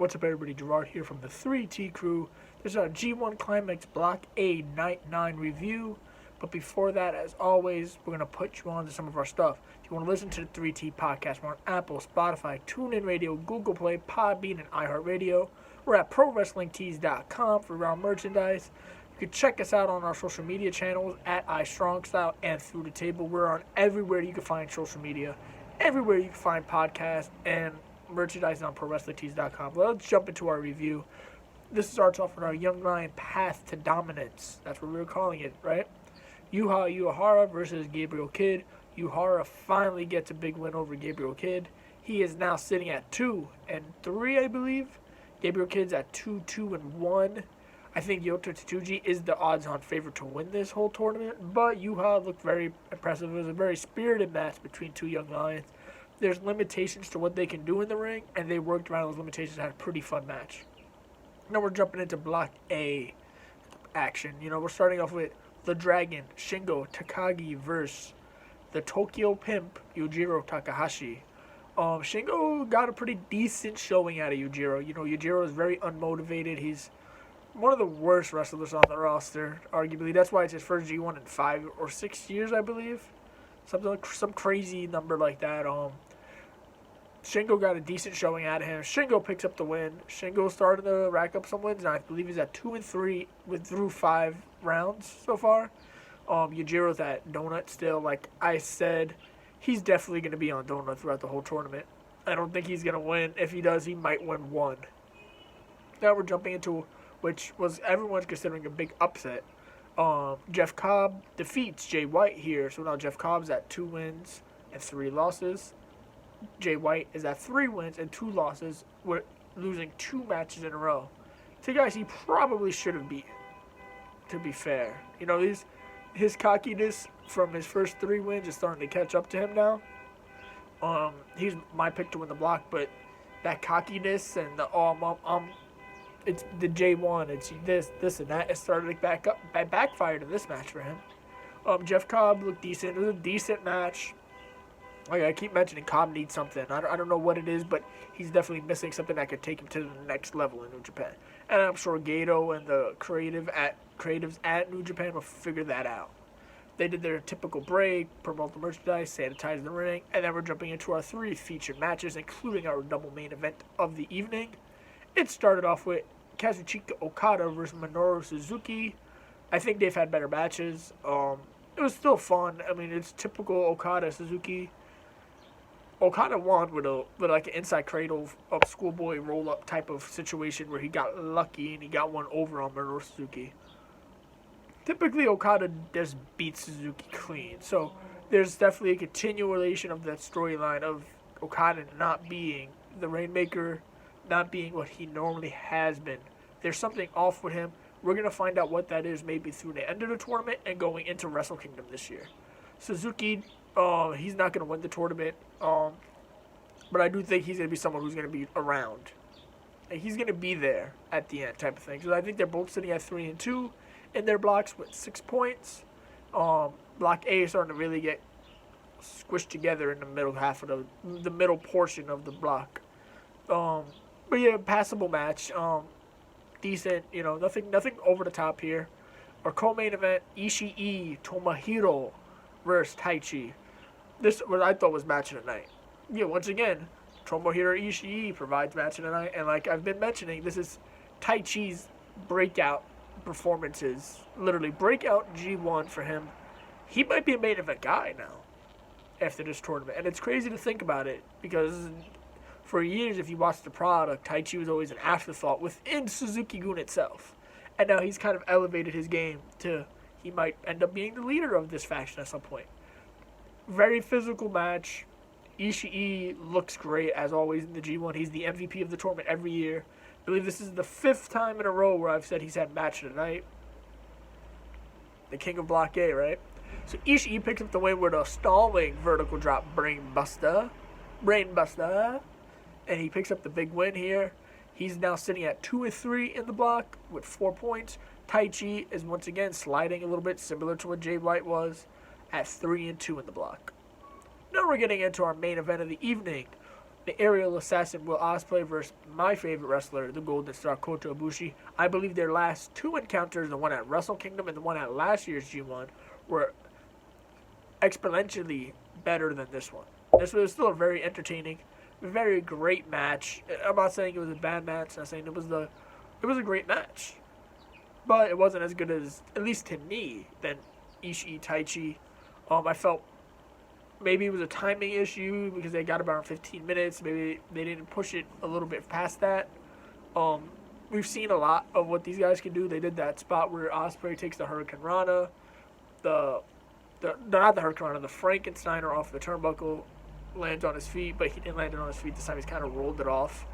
What's up, everybody? Gerard here from the 3T crew. This is our G1 Climax Block A Night 9 review. But before that, as always, we're going to put you on to some of our stuff. If you want to listen to the 3T podcast, we're on Apple, Spotify, TuneIn Radio, Google Play, Podbean, and iHeartRadio. We're at ProWrestlingTees.com for our merchandise. You can check us out on our social media channels at iStrongStyle and Through the Table. We're on everywhere you can find social media, everywhere you can find podcasts, and merchandise on ProWrestlingTees.com. Let's jump into our review. This starts off with our Young Lion Path to Dominance. That's what we were calling it, right? Yuha Uehara versus Gabriel Kidd. Uehara finally gets a big win over Gabriel Kidd. He is now sitting at 2-3, I believe. Gabriel Kidd's at 2-1. I think Yota Tsuji is the odds-on favorite to win this whole tournament, but Yuha looked very impressive. It was a very spirited match between two young lions. There's limitations to what they can do in the ring, and they worked around those limitations and had a pretty fun match. Now we're jumping into Block A action. We're starting off with the Dragon, Shingo Takagi versus the Tokyo Pimp, Yujiro Takahashi. Shingo got a pretty decent showing out of Yujiro. Yujiro is very unmotivated. He's one of the worst wrestlers on the roster, arguably. That's why it's his first G1 in 5 or 6 years, I believe. Some crazy number like that. Shingo got a decent showing out of him. Shingo picks up the win. Shingo started to rack up some wins, and I believe he's at 2-3 through 5 rounds so far. Yujiro's at Donut still. Like I said, he's definitely going to be on Donut throughout the whole tournament. I don't think he's going to win. If he does, he might win one. Now we're jumping into, which was everyone's considering a big upset. Jeff Cobb defeats Jay White here. So now Jeff Cobb's at 2 wins and 3 losses. Jay White is at 3 wins and 2 losses. We're losing 2 matches in a row. 2 guys he probably should have beat, to be fair. His cockiness from his first 3 wins is starting to catch up to him now. He's my pick to win the block, but that cockiness and the it's the J1, it's this and that. It started to backfired in this match for him. Jeff Cobb looked decent. It was a decent match. Like I keep mentioning, Cobb needs something. I don't know what it is, but he's definitely missing something that could take him to the next level in New Japan. And I'm sure Gato and the creatives at New Japan will figure that out. They did their typical break, promote the merchandise, sanitize the ring, and then we're jumping into our 3 featured matches, including our double main event of the evening. It started off with Kazuchika Okada versus Minoru Suzuki. I think they've had better matches. It was still fun. I mean, it's typical Okada Suzuki. Okada won with like an inside cradle of schoolboy roll-up type of situation where he got lucky and he got one over on Minoru Suzuki. Typically, Okada just beats Suzuki clean. So there's definitely a continuation of that storyline of Okada not being the Rainmaker, not being what he normally has been. There's something off with him. We're going to find out what that is maybe through the end of the tournament and going into Wrestle Kingdom this year. Suzuki, he's not going to win the tournament, but I do think he's going to be someone who's going to be around. And he's going to be there at the end type of thing. So I think they're both sitting at 3-2 in their blocks with 6 points. Block A is starting to really get squished together in the middle half of the middle portion of the block. But yeah, passable match. Decent, nothing over the top here. Our co-main event, Ishii Tomohiro versus Taichi. This what I thought was match of the night. Yeah, once again, Tomohiro Ishii provides match of the night, and like I've been mentioning, this is Taichi's breakout performances. Literally breakout G1 for him. He might be a main event guy now after this tournament, and it's crazy to think about it because for years, if you watch the product, Taichi was always an afterthought within Suzuki-gun itself. And now he's kind of elevated his game to he might end up being the leader of this faction at some point. Very physical match. Ishii looks great, as always, in the G1. He's the MVP of the tournament every year. I believe this is the 5th time in a row where I've said he's had match of the night. The king of Block A, right? So Ishii picks up the win with a stalling vertical drop brainbuster. And he picks up the big win here. He's now sitting at 2-3 in the block with 4 points. Taichi is once again sliding a little bit, similar to what Jay White was, at 3-2 in the block. Now we're getting into our main event of the evening. the aerial assassin Will Ospreay versus my favorite wrestler, the Golden Star Kota Ibushi. I believe their last two encounters, the one at Wrestle Kingdom and the one at last year's G1, were exponentially better than this one. This was still a very entertaining, very great match. I'm not saying it was a bad match. I'm not saying it was a great match, but it wasn't as good as, at least to me, than Ishii Taichi. I felt maybe it was a timing issue because they got about 15 minutes. Maybe they didn't push it a little bit past that. We've seen a lot of what these guys can do. They did that spot where Ospreay takes the Hurricane Rana, not the Hurricane Rana, the Frankensteiner off the turnbuckle, lands on his feet, but he didn't land it on his feet this time. He's kind of rolled it off.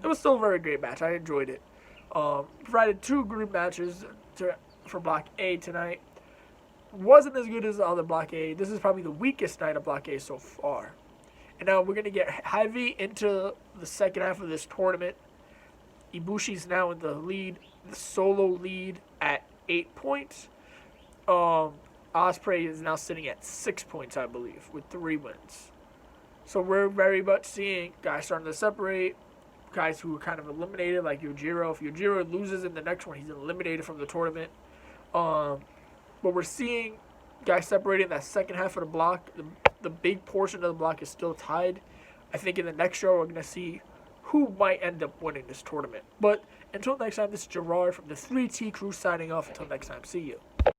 It was still a very great match. I enjoyed it. Provided two group matches for Block A tonight. Wasn't as good as the other Block A. This is probably the weakest night of Block A so far. And now we're going to get heavy into the second half of this tournament. Ibushi's now in the lead, the solo lead at 8 points. Ospreay is now sitting at 6 points, I believe, with 3 wins. So we're very much seeing guys starting to separate, guys who are kind of eliminated, like Yujiro. If Yujiro loses in the next one, he's eliminated from the tournament. But we're seeing guys separating that second half of the block. The big portion of the block is still tied. I think in the next show we're going to see who might end up winning this tournament. But until next time, this is Gerard from the 3T Crew signing off. Until next time, see you.